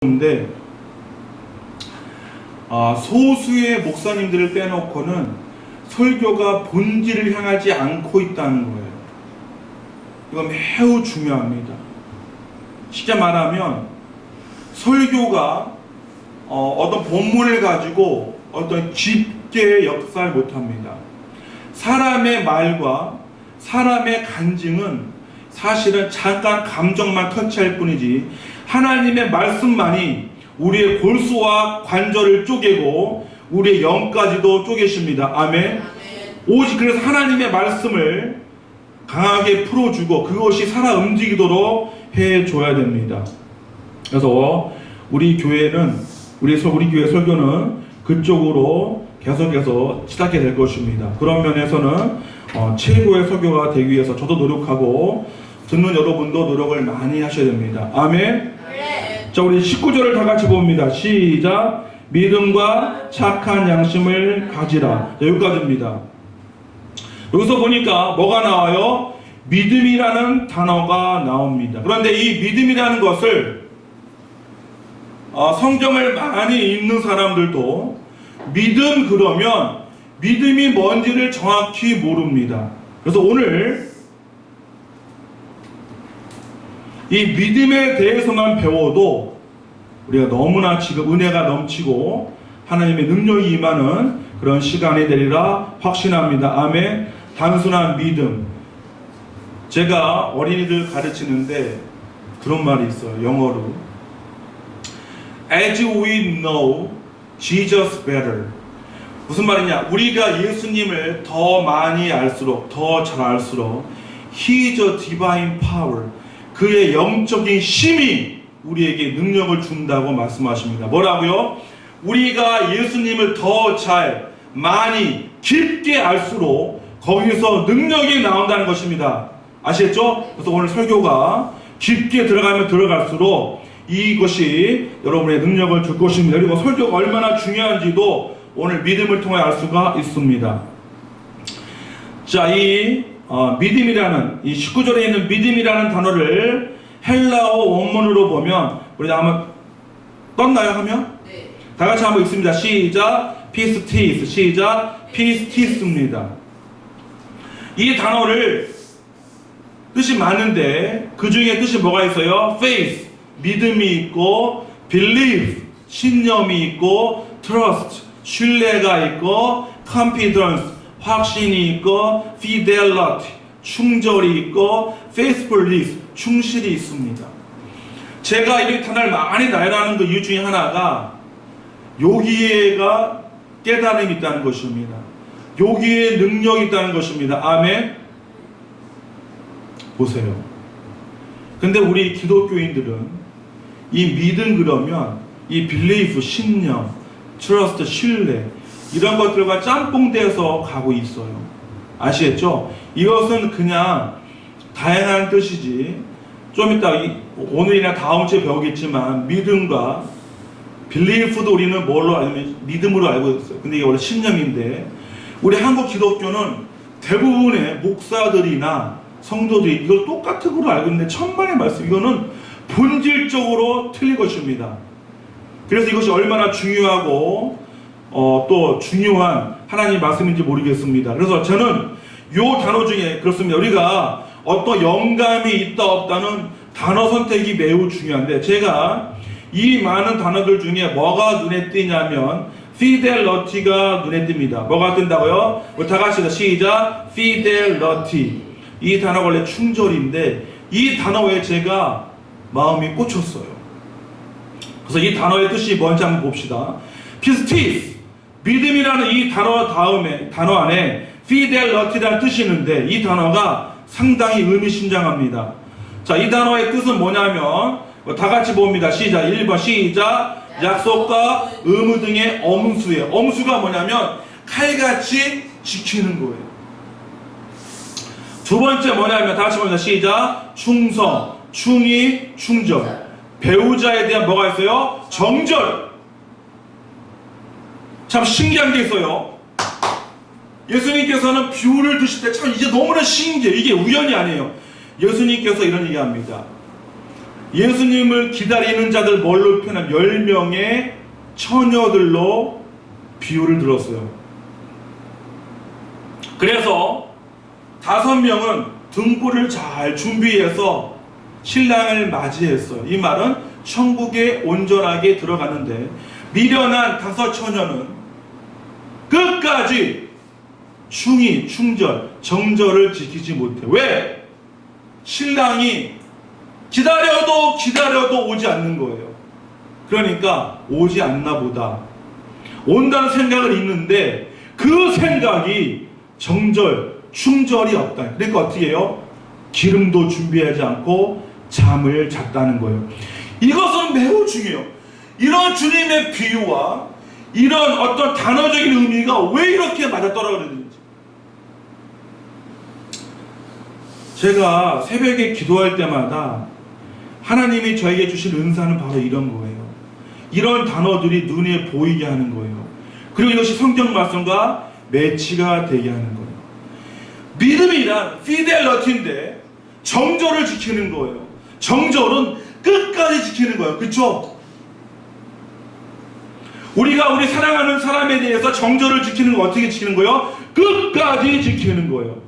인데 소수의 목사님들을 빼놓고는 설교가 본질을 향하지 않고 있다는 거예요. 이건 매우 중요합니다. 쉽게 말하면 설교가 어떤 본문을 가지고 어떤 깊게 역사를 못합니다. 사람의 말과 사람의 간증은 사실은 잠깐 감정만 터치할 뿐이지 하나님의 말씀만이 우리의 골수와 관절을 쪼개고 우리의 영까지도 쪼개십니다. 아멘. 오직 그래서 하나님의 말씀을 강하게 풀어주고 그것이 살아 움직이도록 해줘야 됩니다. 그래서 우리 교회는 우리 교회 설교는 그쪽으로 계속해서 시작하게 될 것입니다. 그런 면에서는 최고의 설교가 되기 위해서 저도 노력하고 듣는 여러분도 노력을 많이 하셔야 됩니다. 아멘. 자, 우리 19절을 다 같이 봅니다. 시작. 믿음과 착한 양심을 가지라. 여기까지입니다. 여기서 보니까 뭐가 나와요? 믿음이라는 단어가 나옵니다. 그런데 이 믿음이라는 것을 성경을 많이 읽는 사람들도 믿음 그러면 믿음이 뭔지를 정확히 모릅니다. 그래서 오늘 이 믿음에 대해서만 배워도 우리가 너무나 지금 은혜가 넘치고 하나님의 능력이 임하는 그런 시간이 되리라 확신합니다. 아멘. 단순한 믿음. 제가 어린이들 가르치는데 그런 말이 있어요. 영어로 As we know Jesus better. 무슨 말이냐? 우리가 예수님을 더 많이 알수록, 더 잘 알수록 He is a divine power. 그의 영적인 힘이 우리에게 능력을 준다고 말씀하십니다. 뭐라고요? 우리가 예수님을 더 잘, 많이, 깊게 알수록 거기서 능력이 나온다는 것입니다. 아시겠죠? 그래서 오늘 설교가 깊게 들어가면 들어갈수록 이것이 여러분의 능력을 줄 것입니다. 그리고 설교가 얼마나 중요한지도 오늘 믿음을 통해 알 수가 있습니다. 자, 믿음이라는 이 19절에 있는 믿음이라는 단어를 헬라어 원문으로 보면 우리 한번 떴나요? 하면? 네. 다 같이 한번 읽습니다. 시작. 피스티스. 시작. 피스티스입니다. 이 단어를 뜻이 많은데 그 중에 뜻이 뭐가 있어요? faith, 믿음이 있고 believe, 신념이 있고 trust, 신뢰가 있고 confidence, 확신이 있고 fidelity, 충절이 있고 faithfulness, 충실이 있습니다. 제가 이 단어를 많이 나열하는 그 이유 중에 하나가 여기에가 깨달음이 있다는 것입니다. 여기에 능력이 있다는 것입니다. 아멘. 보세요. 근데 우리 기독교인들은 이 믿음 그러면 이 belief, 신념, trust, 신뢰 이런 것들과 짬뽕돼서 가고 있어요. 아시겠죠? 이것은 그냥 다양한 뜻이지 좀 이따 오늘이나 다음 주에 배우겠지만 믿음과 belief도 우리는 뭘로 알면 믿음으로 알고 있어요. 근데 이게 원래 신념인데 우리 한국 기독교는 대부분의 목사들이나 성도들이 이걸 똑같은 걸로 알고 있는데 천만의 말씀 이거는 본질적으로 틀린 것입니다. 그래서 이것이 얼마나 중요하고 또 중요한 하나님 말씀인지 모르겠습니다. 그래서 저는 요 단어 중에 그렇습니다. 우리가 어떤 영감이 있다 없다는 단어 선택이 매우 중요한데 제가 이 많은 단어들 중에 뭐가 눈에 띄냐면 fidelity가 눈에 띕니다. 뭐가 뜬다고요? 우리 다 같이 시작. fidelity. 이 단어가 원래 충절인데 이 단어에 제가 마음이 꽂혔어요. 그래서 이 단어의 뜻이 뭔지 한번 봅시다. 피스티스, 믿음이라는 이 단어 안에 fidelity라는 뜻이 있는데 이 단어가 상당히 의미심장합니다. 자, 이 단어의 뜻은 뭐냐면 다 같이 봅니다. 시작. 1번 시작. 약속과 의무 등의 엄수예요. 엄수가 뭐냐면 칼같이 지키는 거예요. 두 번째 뭐냐면 다 같이 봅니다. 시작. 충성, 충의, 충절. 배우자에 대한 뭐가 있어요? 정절. 참 신기한 게 있어요. 예수님께서는 뷰를 드실 때 참 이제 너무나 신기해요. 이게 우연이 아니에요. 예수님께서 이런 얘기합니다. 예수님을 기다리는 자들 뭘로 표현하면 10명의 처녀들로 비유를 들었어요. 그래서 5명은 등불을 잘 준비해서 신랑을 맞이했어요. 이 말은 천국에 온전하게 들어가는데, 미련한 5 처녀는 끝까지 충의, 충절, 정절을 지키지 못해. 왜? 신랑이 기다려도 오지 않는 거예요. 그러니까 오지 않나 보다, 온다는 생각을 있는데 그 생각이 정절, 충절이 없다. 그러니까 어떻게 해요? 기름도 준비하지 않고 잠을 잤다는 거예요. 이것은 매우 중요해요. 이런 주님의 비유와 이런 어떤 단어적인 의미가 왜 이렇게 맞아떨어지는지. 제가 새벽에 기도할 때마다 하나님이 저에게 주신 은사는 바로 이런 거예요. 이런 단어들이 눈에 보이게 하는 거예요. 그리고 이것이 성경 말씀과 매치가 되게 하는 거예요. 믿음이란 피델러티인데 정절을 지키는 거예요. 정절은 끝까지 지키는 거예요. 그렇죠? 우리가 우리 사랑하는 사람에 대해서 정절을 지키는 거 어떻게 지키는 거예요? 끝까지 지키는 거예요.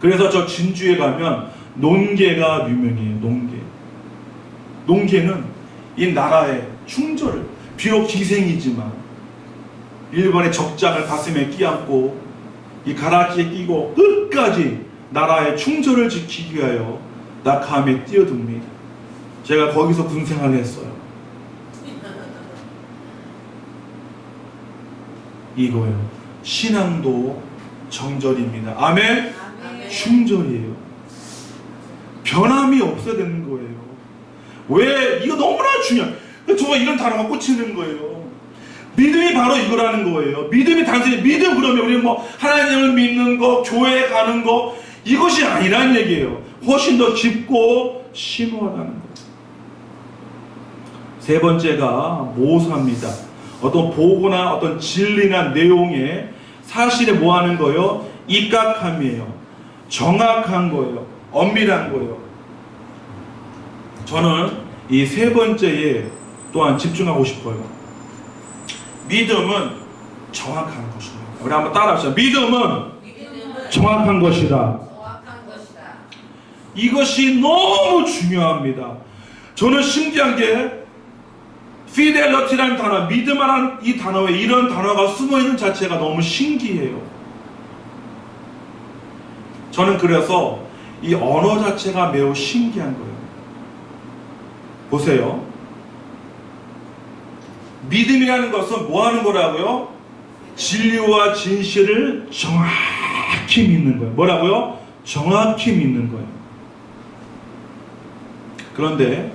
그래서 저 진주에 가면 논개가 유명해요. 논개는 이 나라의 충절을, 비록 기생이지만 일본의 적장을 가슴에 끼안고 이 가라지에 끼고 끝까지 나라의 충절을 지키기 위하여 낙하함에 뛰어듭니다. 제가 거기서 군생활을 했어요. 이거예요. 신앙도 정절입니다. 아멘? 충절이에요. 변함이 없어야 되는 거예요. 왜? 이거 너무나 중요해요. 정말 이런 단어가 꽂히는 거예요. 믿음이 바로 이거라는 거예요. 믿음이 단순히 믿음, 그러면 우리 뭐 하나님을 믿는 거, 교회에 가는 거, 이것이 아니란 얘기예요. 훨씬 더 깊고 심오하다는 거예요. 세 번째가 모사입니다. 어떤 보고나 어떤 진리나 내용에 사실에 뭐 하는 거예요? 입각함이에요. 정확한 거예요. 엄밀한 거예요. 저는 이 세 번째에 또한 집중하고 싶어요. 믿음은 정확한 것이다. 우리 한번 따라합시다. 믿음은 정확한 것이다. 이것이 너무 중요합니다. 저는 신기한 게 피델러티라는 단어, 믿음이라는 이 단어에 이런 단어가 숨어있는 자체가 너무 신기해요. 저는 그래서 이 언어 자체가 매우 신기한 거예요. 보세요. 믿음이라는 것은 뭐 하는 거라고요? 진리와 진실을 정확히 믿는 거예요. 뭐라고요? 정확히 믿는 거예요. 그런데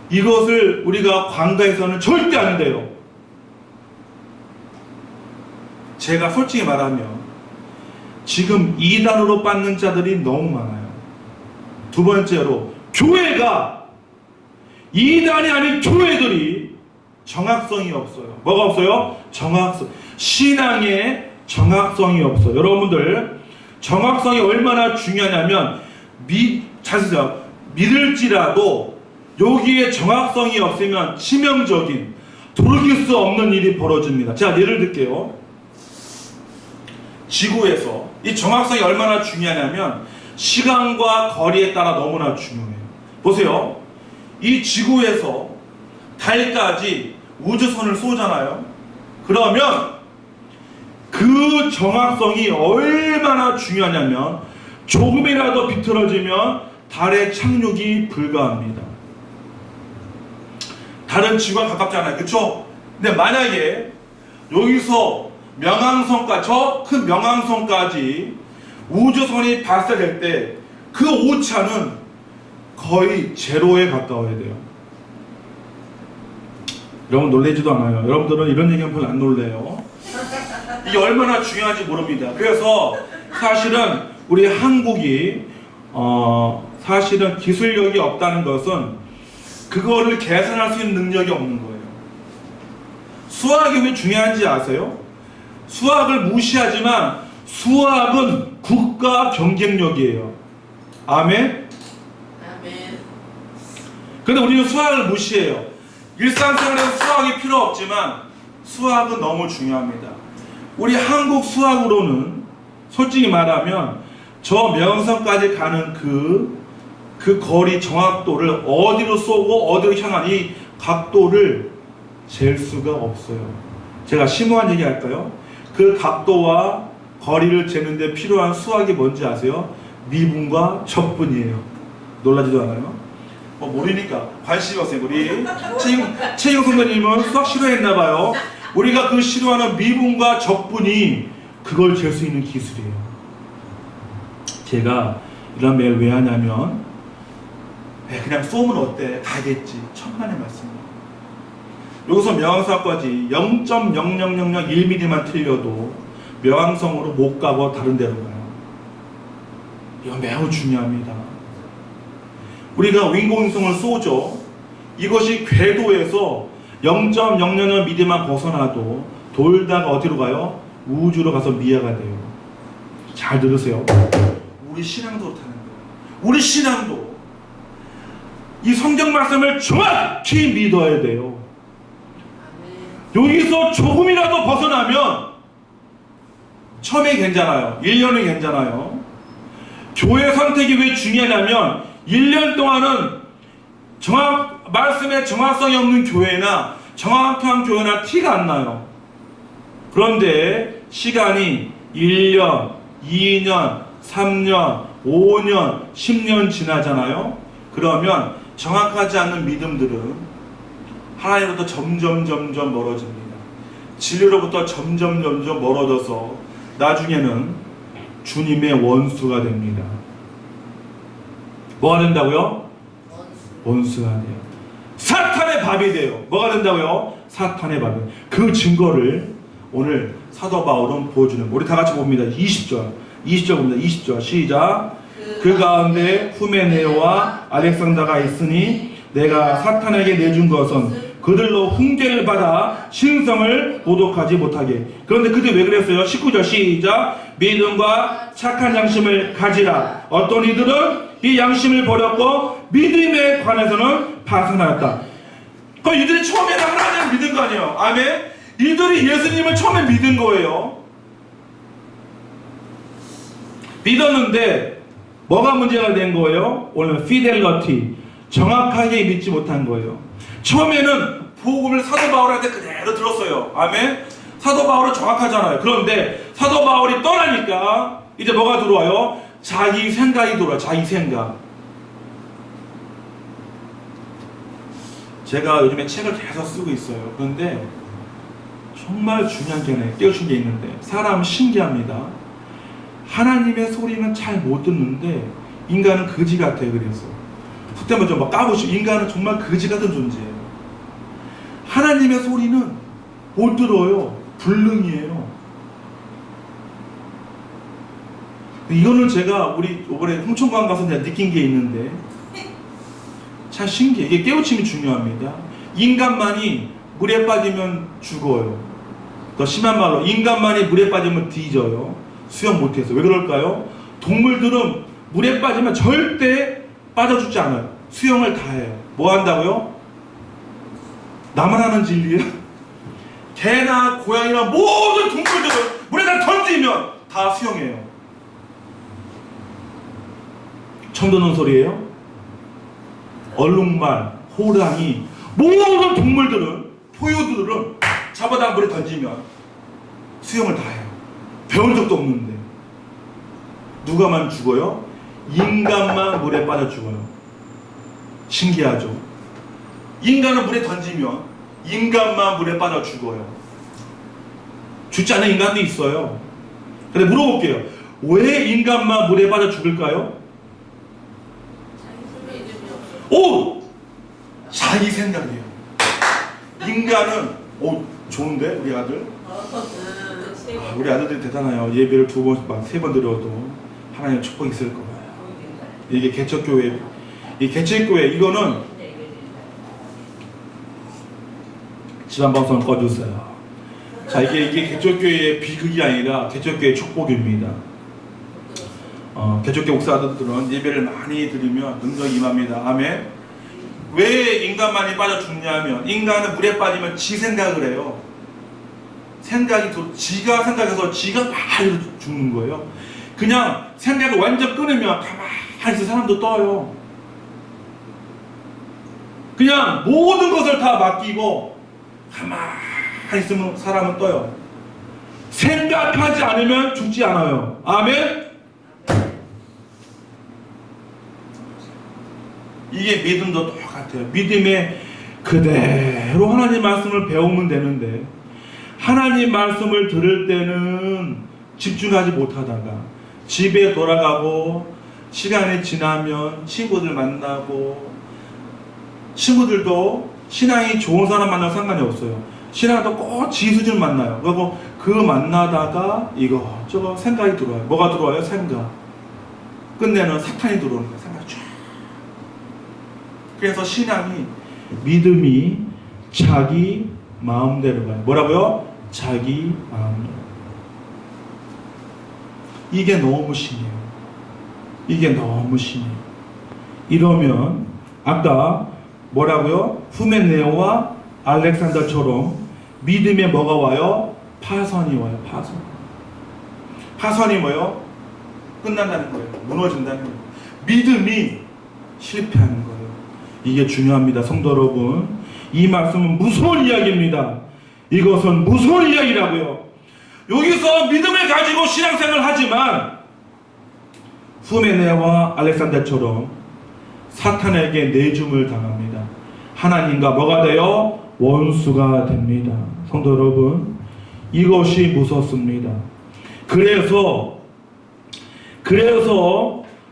이것을 우리가 관가에서는 절대 안 돼요. 제가 솔직히 말하면 지금 이단으로 받는 자들이 너무 많아요. 두 번째로 교회가 이단이 아닌 교회들이 정확성이 없어요. 뭐가 없어요? 정확성. 신앙에 정확성이 없어요. 여러분들, 정확성이 얼마나 중요하냐면 자세요. 믿을지라도 여기에 정확성이 없으면 치명적인, 돌이킬 수 없는 일이 벌어집니다. 자, 예를 들게요. 지구에서 이 정확성이 얼마나 중요하냐면 시간과 거리에 따라 너무나 중요해요. 보세요. 이 지구에서 달까지 우주선을 쏘잖아요. 그러면 그 정확성이 얼마나 중요하냐면 조금이라도 비틀어지면 달의 착륙이 불가합니다. 달은 지구와 가깝잖아요. 그렇죠? 근데 만약에 여기서 명왕성까지, 저 큰 명왕성까지 우주선이 발사될 때 그 오차는 거의 제로에 가까워야 돼요. 여러분 놀라지도 않아요. 여러분들은 이런 얘기하면 별로 안 놀래요. 이게 얼마나 중요한지 모릅니다. 그래서 사실은 우리 한국이 사실은 기술력이 없다는 것은 그거를 계산할 수 있는 능력이 없는 거예요. 수학이 왜 중요한지 아세요? 수학을 무시하지만 수학은 국가 경쟁력이에요. 아멘? 근데 우리는 수학을 무시해요. 일상생활에서 수학이 필요 없지만 수학은 너무 중요합니다. 우리 한국 수학으로는 솔직히 말하면 저 명성까지 가는 그 거리 정확도를 어디로 쏘고 어디로 향한 이 각도를 잴 수가 없어요. 제가 심오한 얘기 할까요? 그 각도와 거리를 재는데 필요한 수학이 뭔지 아세요? 미분과 적분이에요. 놀라지도 않아요? 모르니까 관심이 없어요. 우리 최영 선생님은 수학 싫어했나봐요. 우리가 그 싫어하는 미분과 적분이 그걸 잴 수 있는 기술이에요. 제가 이런 메일 왜 하냐면 그냥 쏘면 어때? 가겠지. 천만의 말씀이에요. 여기서 명왕성까지 0.00001mm만 틀려도 명왕성으로 못 가고 다른 데로 가요. 이거 매우 중요합니다. 우리가 인공위성을 쏘죠. 이것이 궤도에서 0.000mm만 벗어나도 돌다가 어디로 가요? 우주로 가서 미아가 돼요. 잘 들으세요. 우리 신앙도 그렇다는 거예요. 우리 신앙도 이 성경 말씀을 정확히 믿어야 돼요. 여기서 조금이라도 벗어나면 처음에 괜찮아요. 1년은 괜찮아요. 교회 선택이 왜 중요하냐면 1년 동안은 말씀에 정확성이 없는 교회나 정확한 교회나 티가 안 나요. 그런데 시간이 1년, 2년, 3년, 5년, 10년 지나잖아요. 그러면 정확하지 않는 믿음들은 하나님으로부터 점점 멀어집니다. 진리로부터 점점 멀어져서 나중에는 주님의 원수가 됩니다. 뭐가 된다고요? 원수가 돼요. 사탄의 밥이 돼요. 뭐가 된다고요? 사탄의 밥이. 그 증거를 오늘 사도 바울은 보여주는 거예요. 우리 다 같이 봅니다. 20절 봅니다. 20절 시작. 그 가운데 후메네오와 알렉산더가 있으니 내가 사탄에게 내준 것은 그들로 훈계를 받아 신성을 모독하지 못하게. 그런데 그들이 왜 그랬어요? 19절 시작. 믿음과 착한 양심을 가지라. 어떤 이들은 이 양심을 버렸고 믿음에 관해서는 파산하였다. 그 이들이 처음에는 하나님을 믿은 거 아니에요. 아멘. 이들이 예수님을 처음에 믿은 거예요. 믿었는데 뭐가 문제가 된 거예요? 오늘 피델러티, 정확하게 믿지 못한 거예요. 처음에는 복음을 사도 바울한테 그대로 들었어요. 아멘. 사도 바울은 정확하잖아요. 그런데 사도 바울이 떠나니까 이제 뭐가 들어와요? 자기 생각이 들어와요. 자기 생각. 제가 요즘에 책을 계속 쓰고 있어요. 그런데 정말 중요한 게 깨우친 게 있는데 사람은 신기합니다. 하나님의 소리는 잘 못 듣는데 인간은 거지 같아요. 그래서 그때만 좀 막 까보시고 인간은 정말 거지 같은 존재예요. 하나님의 소리는 못 들어요. 불능이에요. 이거는 제가 우리 이번에 홍천관 가서 내가 느낀 게 있는데 참 신기해. 이게 깨우침이 중요합니다. 인간만이 물에 빠지면 죽어요. 더 심한 말로 인간만이 물에 빠지면 뒤져요. 수영 못해서. 왜 그럴까요? 동물들은 물에 빠지면 절대 빠져 죽지 않아요. 수영을 다 해요. 뭐 한다고요? 나만 하는 진리예요? 개나 고양이나 모든 동물들은 물에다 던지면 다 수영해요. 처음 듣는 소리예요? 얼룩말, 호랑이, 모든 동물들은, 포유들은 잡아다 물에 던지면 수영을 다 해요. 배운 적도 없는데. 누가만 죽어요? 인간만 물에 빠져 죽어요. 신기하죠? 인간은 물에 던지면 인간만 물에 빠져 죽어요. 죽지 않는 인간도 있어요. 근데 물어볼게요. 왜 인간만 물에 빠져 죽을까요? 오! 자기 생각이에요. 인간은 좋은데 우리 아들? 우리 아들들이 대단해요. 예배를 2번, 막 3번 드려도 하나님 축복 있을 거예요. 이게 개척교회, 이 개척교회 이거는 지난방송 꺼주세요. 자, 이게 개척교회의 비극이 아니라 개척교회의 축복입니다. 개척교회 목사들은 예배를 많이 드리면 능력이 임합니다. 아멘. 왜 인간만이 빠져 죽냐면, 인간은 물에 빠지면 지 생각을 해요. 지가 생각해서 지가 막 죽는 거예요. 그냥 생각을 완전 끊으면 가만히 있어 사람도 떠요. 그냥 모든 것을 다 맡기고 가만히 있으면 사람은 떠요. 생각하지 않으면 죽지 않아요. 아멘? 이게 믿음도 똑같아요. 믿음에 그대로 하나님 말씀을 배우면 되는데, 하나님 말씀을 들을 때는 집중하지 못하다가 집에 돌아가고 시간이 지나면 친구들 만나고, 친구들도 신앙이 좋은 사람 만나면 상관이 없어요. 신앙도 꼭 지수준 만나요. 그리고 그 만나다가 이거저거 생각이 들어와요. 뭐가 들어와요? 생각. 끝내는 사탄이 들어오는 거예요. 생각 쫙. 그래서 신앙이, 믿음이 자기 마음대로 가요. 뭐라고요? 자기 마음대로. 이게 너무 신이에요. 이게 너무 신이에요. 이러면 아까 뭐라고요? 후메네오와 알렉산더처럼 믿음에 뭐가 와요? 파선이 와요. 파선. 파선이 뭐예요? 끝난다는 거예요. 무너진다는 거예요. 믿음이 실패하는 거예요. 이게 중요합니다. 성도 여러분, 이 말씀은 무서운 이야기입니다. 이것은 무서운 이야기라고요. 여기서 믿음을 가지고 신앙생활을 하지만 후메네와 알렉산더처럼 사탄에게 내줌을 당합니다. 하나님과 뭐가 돼요? 원수가 됩니다. 성도 여러분, 이것이 무섭습니다. 그래서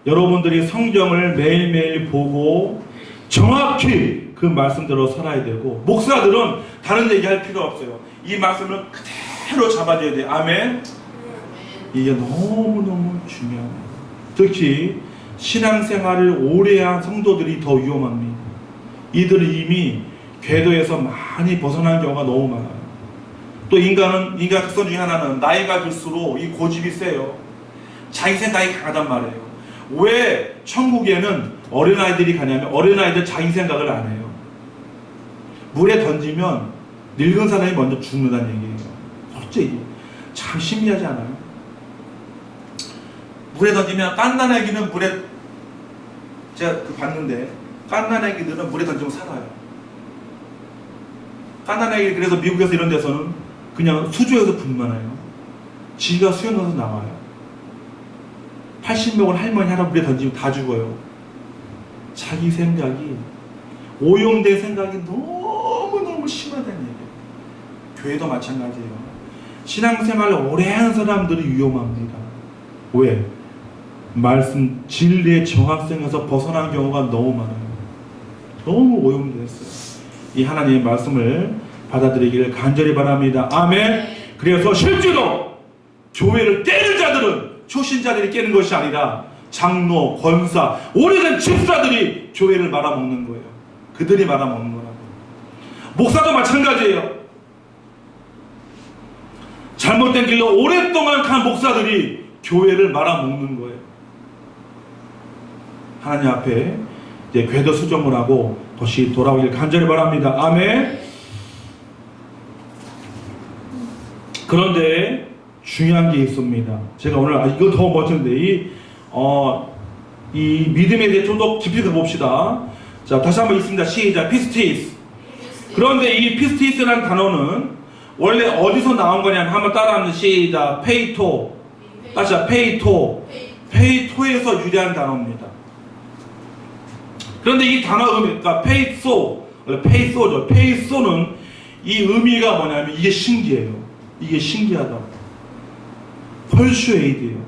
여러분들이 성경을 매일매일 보고 정확히 그 말씀대로 살아야 되고, 목사들은 다른 얘기 할 필요 없어요. 이 말씀을 그대로 잡아줘야 돼요. 아멘. 이게 너무너무 중요합니다. 특히 신앙생활을 오래 한 성도들이 더 위험합니다. 이들은 이미 궤도에서 많이 벗어난 경우가 너무 많아요. 또 인간 특성 중에 하나는 나이가 들수록 이 고집이 세요. 자기 생각이 강하단 말이에요. 왜 천국에는 어린아이들이 가냐면, 어린아이들 자기 생각을 안 해요. 물에 던지면 늙은 사람이 먼저 죽는다는 얘기예요. 솔직히 참 신기하지 않아요? 물에 던지면 깐난 애기는 제가 봤는데, 깐난 애기들은 물에 던지면 살아요. 깐난 애기, 그래서 미국에서 이런 데서는 그냥 수조에서 분만해요. 지가 수영해서 나와요. 80명을 할머니 하나 물에 던지면 다 죽어요. 자기 생각이, 오염된 생각이 너무너무 심하다는 얘기예요. 교회도 마찬가지예요. 신앙생활을 오래 한 사람들이 위험합니다. 왜? 말씀 진리의 정확성에서 벗어난 경우가 너무 많아요. 너무 오염됐어요. 이 하나님의 말씀을 받아들이기를 간절히 바랍니다. 아멘. 그래서 실제로 교회를 깨는 자들은 초신자들이 깨는 것이 아니라 장로, 권사, 오래된 집사들이 교회를 말아먹는 거예요. 그들이 말아먹는 거라고. 목사도 마찬가지예요. 잘못된 길로 오랫동안 간 목사들이 교회를 말아먹는 거예요. 하나님 앞에 이제 궤도 수정을 하고 다시 돌아오길 간절히 바랍니다. 아멘. 그런데 중요한 게 있습니다. 제가 오늘 이거 더 멋진데 이 믿음에 대해 좀 더 깊이 봅시다. 자, 다시 한번 있습니다. 시작. 피스티스. 그런데 이 피스티스라는 단어는 원래 어디서 나온 거냐면, 한번 따라하면 시작. 페이토. 다시 페이토. 페이토에서 유래한 단어입니다. 그런데 이 단어 의미가 페이소죠. 페이소는 이 의미가 뭐냐면, 이게 신기해요. 이게 신기하다고. 펄슈에이드예요.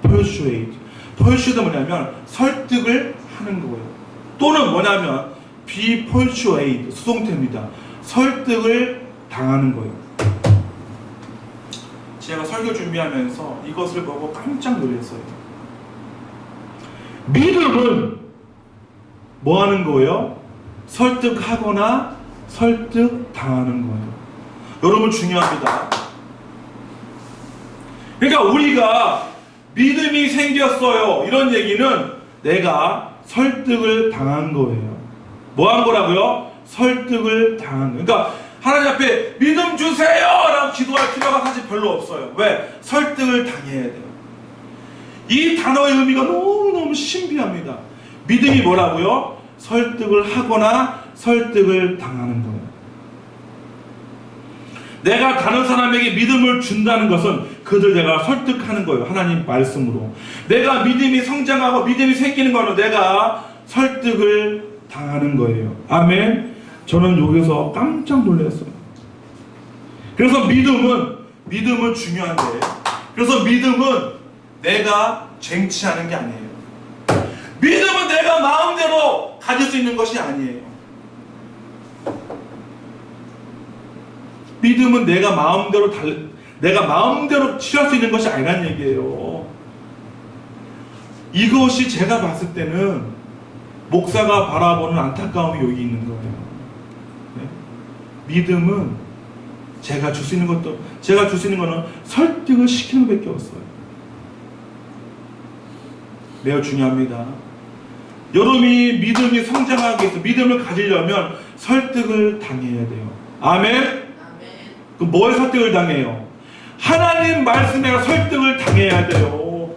펄슈에이드 뭐냐면 설득을 하는 거예요. 또는 뭐냐면 비펄슈에이드, 수동태입니다. 설득을 당하는 거예요. 제가 설교 준비하면서 이것을 보고 깜짝 놀랐어요. 믿음은 뭐 하는 거예요? 설득하거나 설득당하는 거예요. 여러분, 중요합니다. 그러니까 우리가 믿음이 생겼어요, 이런 얘기는 내가 설득을 당한 거예요. 뭐 한 거라고요? 설득을 당한 거예요. 그러니까 하나님 앞에 믿음 주세요 라고 기도할 필요가 사실 별로 없어요. 왜? 설득을 당해야 돼요. 이 단어의 의미가 너무너무 신비합니다. 믿음이 뭐라고요? 설득을 하거나 설득을 당하는 거예요. 내가 다른 사람에게 믿음을 준다는 것은 그들 내가 설득하는 거예요. 하나님 말씀으로. 내가 믿음이 성장하고 믿음이 생기는 거는 내가 설득을 당하는 거예요. 아멘. 저는 여기서 깜짝 놀랐어요. 그래서 믿음은 중요한데, 그래서 믿음은 내가 쟁취하는 게 아니에요. 믿음은 내가 마음대로 가질 수 있는 것이 아니에요. 믿음은 내가 마음대로 취할 수 있는 것이 아니란 얘기예요. 이것이 제가 봤을 때는 목사가 바라보는 안타까움이 여기 있는 거예요. 네? 믿음은 제가 줄 수 있는 거는 설득을 시키는 것밖에 없어요. 매우 중요합니다. 여러분이 믿음이 성장하기 위해서 믿음을 가지려면 설득을 당해야 돼요. 아멘? 그럼 뭐에 설득을 당해요? 하나님 말씀에 설득을 당해야 돼요.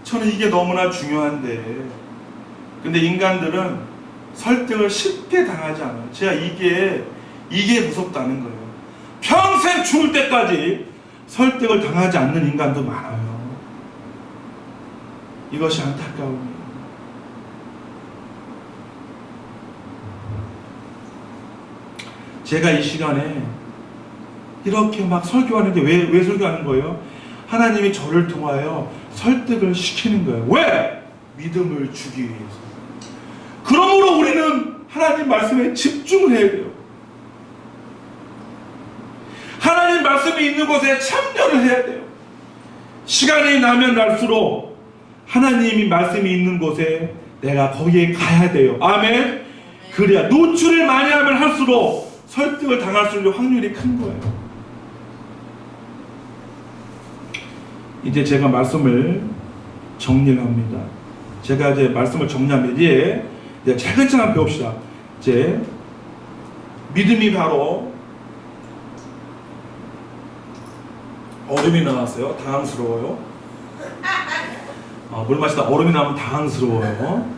저는 이게 너무나 중요한데, 근데 인간들은 설득을 쉽게 당하지 않아요. 제가 이게 무섭다는 거예요. 평생 죽을 때까지 설득을 당하지 않는 인간도 많아요. 이것이 안타까움이에요. 제가 이 시간에 이렇게 막 설교하는데 왜 설교하는 거예요? 하나님이 저를 통하여 설득을 시키는 거예요. 왜? 믿음을 주기 위해서. 그러므로 우리는 하나님 말씀에 집중을 해야 돼요. 하나님 말씀이 있는 곳에 참여를 해야 돼요. 시간이 나면 날수록 하나님이 말씀이 있는 곳에 내가 거기에 가야 돼요. 아멘? 그래야 노출을 많이 하면 할수록 설득을 당할 수 있는 확률이 큰 거예요. 이제 제가 말씀을 정리를 합니다. 제가 이제 말씀을 정리하면 이제 차근차근 배웁시다. 이제 믿음이 바로 얼음이 나왔어요. 당황스러워요. 물 마시다 얼음이 나오면 당황스러워요.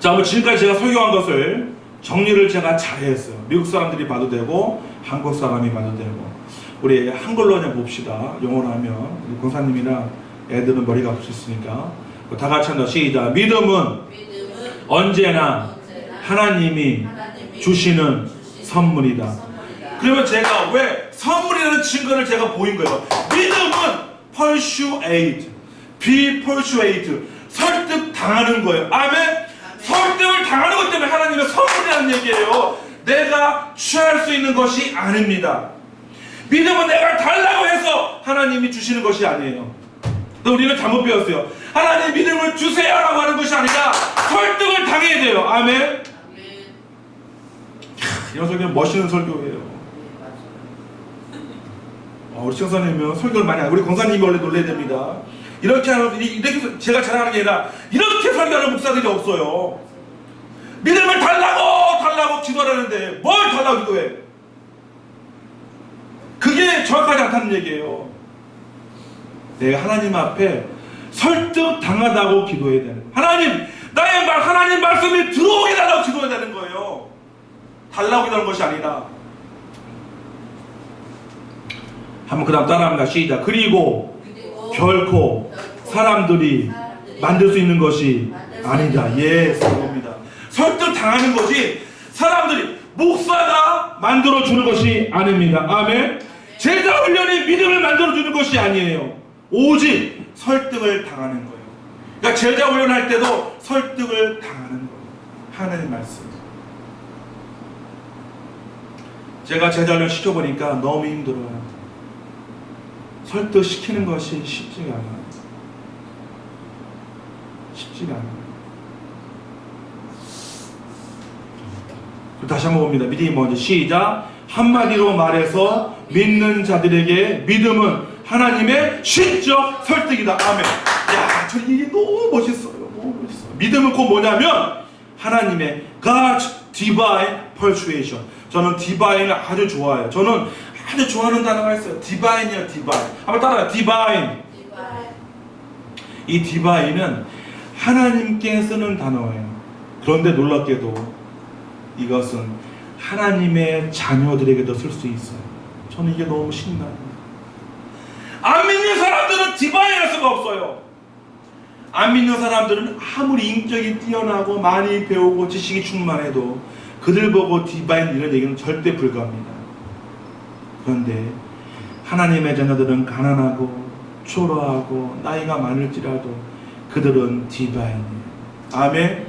자, 오늘 지금까지 제가 설교한 것을 정리를 제가 잘했어요. 미국 사람들이 봐도 되고 한국 사람이 봐도 되고. 우리 한글로 그냥 봅시다. 영어로 하면 우리 권사님이나 애들은 머리가 아플 수 있으니까 다 같이 한다. 시작. 믿음은 언제나 하나님이 주시는 선물이다. 그러면 제가 왜 선물이라는 증거를 제가 보인 거예요. 믿음은 persuade, be persuade, 설득 당하는 거예요. 아멘. 설득을 당하는 것 때문에 하나님의 선물이라는 얘기예요. 내가 취할 수 있는 것이 아닙니다. 믿음은 내가 달라고 해서 하나님이 주시는 것이 아니에요. 우리는 잘못 배웠어요. 하나님 믿음을 주세요 라고 하는 것이 아니라 설득을 당해야 돼요. 아멘. 이런 설교는 멋있는 설교예요. 우리 청사님은 설교를 많이 하고 우리 권사님이 원래 놀라야 됩니다. 이렇게 제가 자랑하는 게 아니라 이렇게 설교하는 목사들이 없어요. 믿음을 달라고 기도하라는데 뭘 달라고 기도해? 그게 정확하지 않다는 얘기예요. 내가 하나님 앞에 설득 당하다고 기도해야 되는 거예요. 하나님 말씀이 들어오게 달라고 기도해야 되는 거예요. 달라고 기도하는 것이 아니라. 한번 그 다음 따라합니다. 시작. 그리고 결코 사람들이 만들 수 있는 것이 아니다. 예, 그겁니다. 설득 당하는 것이 사람들이 목사가 만들어주는 것이 아닙니다. 아멘. 제자 훈련이 믿음을 만들어주는 것이 아니에요. 오직 설득을 당하는 거예요. 그러니까 제자 훈련할 때도 설득을 당하는 거예요. 하나님의 말씀. 제가 제자 훈련 시켜보니까 너무 힘들어요. 설득시키는 것이 쉽지가 않아요. 쉽지가 않아요. 다시 한번 봅니다. 믿음이 먼저 시작. 한마디로 말해서 믿는 자들에게 믿음은 하나님의 신적 설득이다. 아멘. 야, 저 이게 너무 멋있어요. 너무 멋있어요. 믿음은 곧 뭐냐면 하나님의 God's divine persuasion. 저는 divine을 아주 좋아해요. 저는 아주 좋아하는 단어가 있어요. divine이요, divine. 한번 따라해요. divine. 이 divine은 하나님께 쓰는 단어예요. 그런데 놀랍게도 이것은 하나님의 자녀들에게도 쓸 수 있어요. 저는 이게 너무 신나요. 안 믿는 사람들은 디바인 할 수가 없어요. 안 믿는 사람들은 아무리 인격이 뛰어나고 많이 배우고 지식이 충만해도 그들 보고 디바인 이런 얘기는 절대 불가합니다. 그런데 하나님의 자녀들은 가난하고 초라하고 나이가 많을지라도 그들은 디바인이에요. 아멘.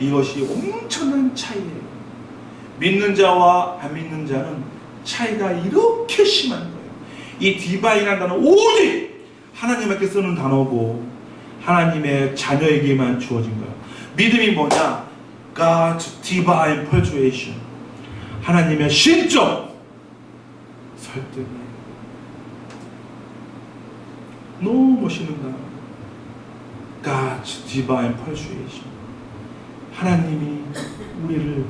이것이 엄청난 차이예요. 믿는 자와 안 믿는 자는 차이가 이렇게 심한 거예요. 이 디바인이라는 단어는 오직 하나님께 쓰는 단어고 하나님의 자녀에게만 주어진 거예요. 믿음이 뭐냐? God's divine persuasion. 하나님의 신적 설득이에요. 너무 멋있는 단어. God's divine persuasion. 하나님이 우리를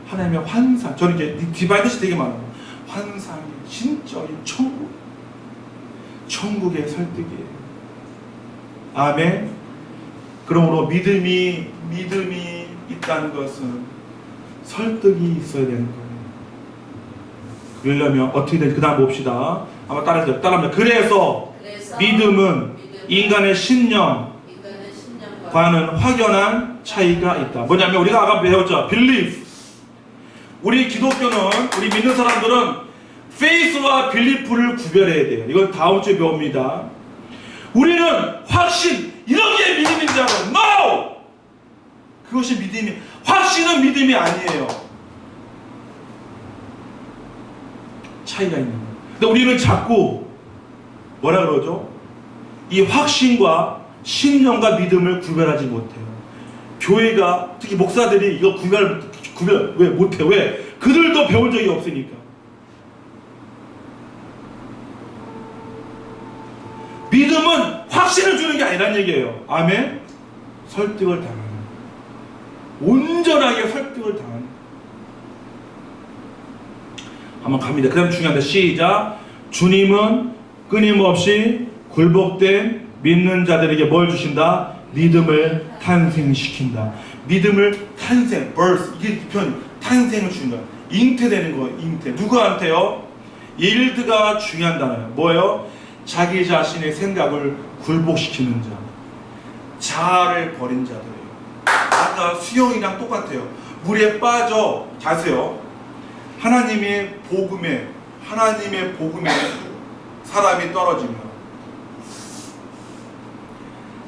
하나님의 환상, 저는 이게 디바인 뜻이 되게 많아요. 환상의 신적인 천국의 설득이에요. 아멘. 그러므로 믿음이 있다는 것은 설득이 있어야 되는 거예요. 그러려면 어떻게 되는지 그 다음 봅시다. 한번 따라합니다. 그래서 믿음은 인간의 신념과는 확연한 차이가 있다. 뭐냐면 우리가 아까 배웠죠. belief. 우리 기독교는, 우리 믿는 사람들은 faith와 belief를 구별해야 돼요. 이건 다음 주에 배웁니다. 우리는 확신, 이런 게 믿음인 줄 알아요. No! 그것이 믿음이, 확신은 믿음이 아니에요. 차이가 있는 거예요. 근데 우리는 자꾸 뭐라 그러죠? 이 확신과 신념과 믿음을 구별하지 못해요. 교회가, 특히 목사들이 이거 구별 왜 못해? 왜? 그들도 배운 적이 없으니까. 믿음은 확신을 주는 게 아니란 얘기예요. 아멘? 설득을 당하는, 온전하게 설득을 당하는. 한번 갑니다. 그 다음 중요한데 시작. 주님은 끊임없이 굴복된 믿는 자들에게 뭘 주신다? 믿음을 탄생시킨다. 믿음을 탄생, birth, 이게 표현, 탄생을 주는 거야. 잉태되는 거예요. 잉태. 누구한테요? 일드가 중요한 단어예요. 뭐예요? 자기 자신의 생각을 굴복시키는 자, 자아를 버린 자들이에요. 아까 수영이랑 똑같아요. 물에 빠져, 자세요. 하나님의 복음에 사람이 떨어지면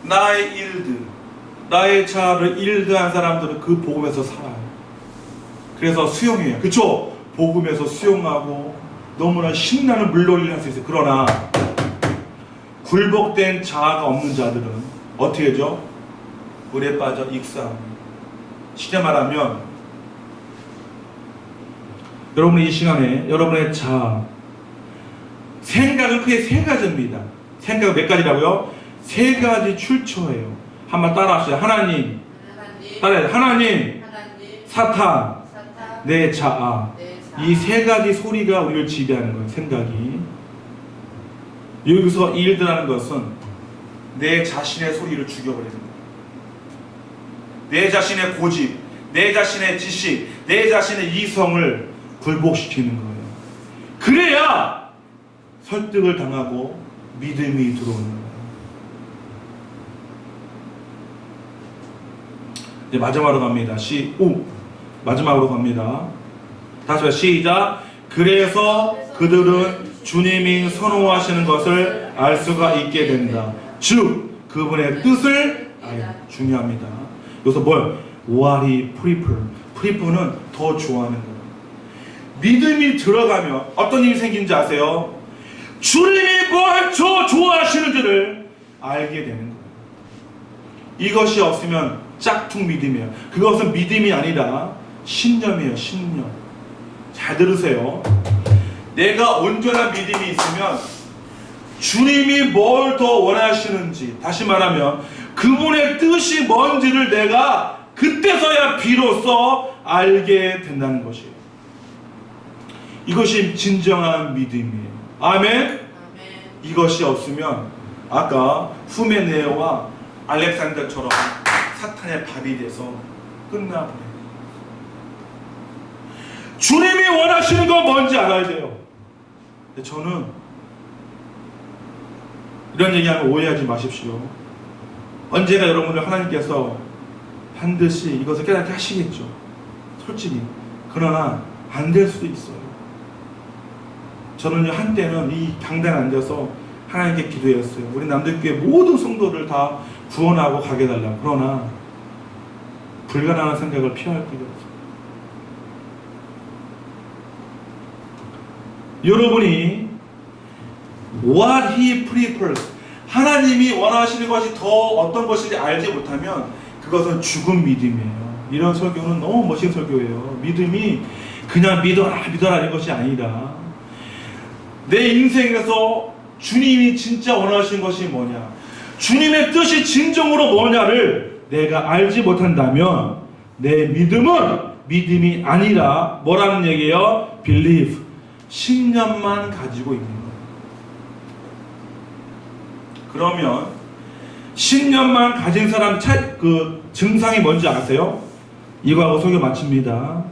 나의 일드, 나의 자아를 일드한 사람들은 그 복음에서 살아요. 그래서 수영해요. 그쵸? 복음에서 수영하고 너무나 신나는 물놀이를 할 수 있어요. 그러나 굴복된 자아가 없는 자들은 어떻게 하죠? 물에 빠져 익사합니다. 쉽게 말하면 여러분 이 시간에 여러분의 자아, 생각은 크게 세 가지입니다. 생각은 몇 가지라고요? 세 가지 출처예요. 한번 따라합시다. 하나님, 따라해요. 하나님, 사탄, 내 자아. 이 세 가지 소리가 우리를 지배하는 거예요. 생각이. 여기서 일드라는 것은 내 자신의 소리를 죽여버리는 거예요. 내 자신의 고집, 내 자신의 지식, 내 자신의 이성을 굴복시키는 거예요. 그래야 설득을 당하고 믿음이 들어오는 거예요. 이제 마지막으로 갑니다. 마지막으로 갑니다. 다시 시작. 그래서 그들은 주님이 선호하시는 것을 알 수가 있게 된다. 즉 그분의 뜻을 중요합니다. 여기서 what he prefer는 더 좋아하는 거예요. 믿음이 들어가면 어떤 일이 생긴지 아세요? 주님이 뭘 좋아하시는지를 알게 되는 거예요. 이것이 없으면 짝퉁 믿음이에요. 그것은 믿음이 아니라 신념이에요. 신념. 잘 들으세요. 내가 온전한 믿음이 있으면 주님이 뭘 더 원하시는지, 다시 말하면 그분의 뜻이 뭔지를 내가 그때서야 비로소 알게 된다는 것이에요. 이것이 진정한 믿음이에요. 아멘. 이것이 없으면 아까 후메네오와 알렉산더처럼 사탄의 밥이 돼서 끝나버려요. 주님이 원하시는 건 뭔지 알아야 돼요. 근데 저는 이런 얘기하면 오해하지 마십시오. 언제나 여러분을 하나님께서 반드시 이것을 깨닫게 하시겠죠. 솔직히. 그러나 안 될 수도 있어요. 저는 한때는 이 강단에 앉아서 하나님께 기도했어요. 우리 남들교회 모든 성도를 다 구원하고 가게 해달라고. 그러나 불가능한 생각을 피할 필요 없어요. 여러분이 what he prefers, 하나님이 원하시는 것이 더 어떤 것인지 알지 못하면 그것은 죽은 믿음이에요. 이런 설교는 너무 멋진 설교예요. 믿음이 그냥 믿어라 이런 것이 아니라 내 인생에서 주님이 진짜 원하시는 것이 뭐냐, 주님의 뜻이 진정으로 뭐냐를 내가 알지 못한다면 내 믿음은 믿음이 아니라 뭐라는 얘기예요? believe, 신념만 가지고 있는 거예요. 그러면 신념만 가진 사람 그 증상이 뭔지 아세요? 이거하고 설교 마칩니다.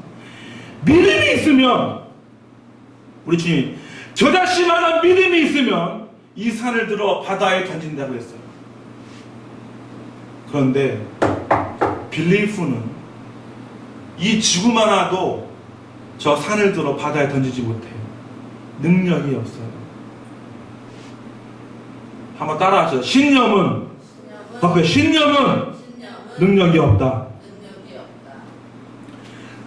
믿음이 있으면, 우리 주님 저자씨만한 믿음이 있으면 이 산을 들어 바다에 던진다고 했어요. 그런데 빌리프는 이 지구만 와도 저 산을 들어 바다에 던지지 못해요. 능력이 없어요. 한번 따라하죠. 신념은 능력이 없다.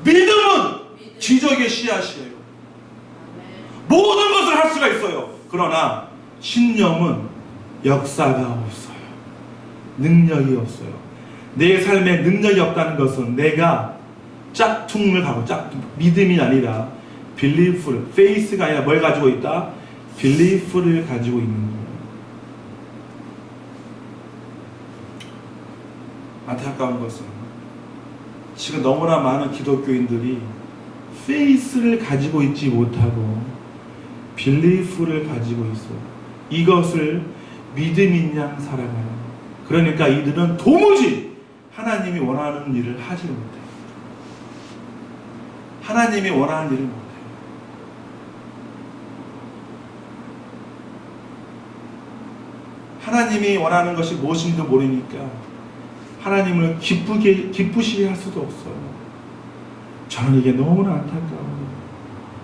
믿음은 기적의 씨앗이에요. 모든 것을 할 수가 있어요. 그러나 신념은 역사가 없어요. 능력이 없어요. 내 삶에 능력이 없다는 것은 내가 짝퉁을 가고 믿음이 아니라 belief를, faith가 아니라 뭘 가지고 있다? belief를 가지고 있는 거예요. 안타까운 것은 지금 너무나 많은 기독교인들이 faith를 가지고 있지 못하고 belief를 가지고 있어요. 이것을 믿음인 양 살아가요. 그러니까 이들은 도무지 하나님이 원하는 일을 하지 못해요. 하나님이 원하는 일을 못해요. 하나님이 원하는 것이 무엇인지도 모르니까 하나님을 기쁘시게 할 수도 없어요. 저는 이게 너무나 안타까워요.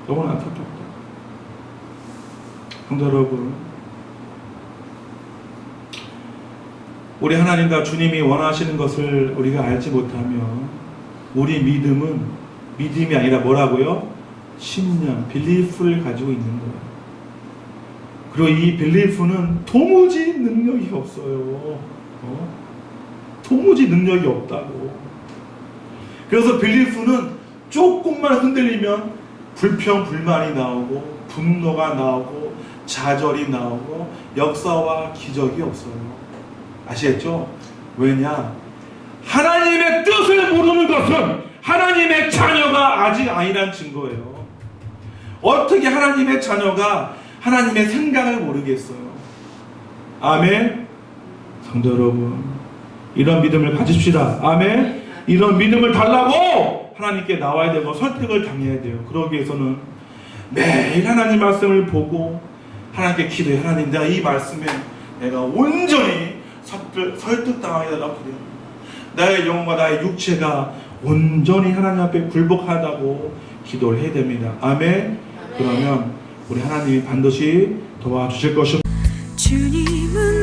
너무나 안타깝다. 성도 여러분, 우리 하나님과 주님이 원하시는 것을 우리가 알지 못하면 우리 믿음은 믿음이 아니라 뭐라고요? 신념, belief를 가지고 있는 거예요. 그리고 이 belief는 도무지 능력이 없어요. 도무지 능력이 없다고. 그래서 belief는 조금만 흔들리면 불평, 불만이 나오고 분노가 나오고 좌절이 나오고 역사와 기적이 없어요. 아시겠죠? 왜냐? 하나님의 뜻을 모르는 것은 하나님의 자녀가 아직 아니란 증거예요. 어떻게 하나님의 자녀가 하나님의 생각을 모르겠어요? 아멘. 성도 여러분, 이런 믿음을 가집시다. 아멘. 이런 믿음을 달라고 하나님께 나와야 되고 설득을 당해야 돼요. 그러기 위해서는 매일 하나님 말씀을 보고 하나님께 기도해. 하나님, 내가 이 말씀에 내가 온전히 설득당하게 달라고 그래요. 나의 영혼과 나의 육체가 온전히 하나님 앞에 굴복하다고 기도를 해야 됩니다. 아멘. 그러면 우리 하나님이 반드시 도와주실 것입니다. 주님은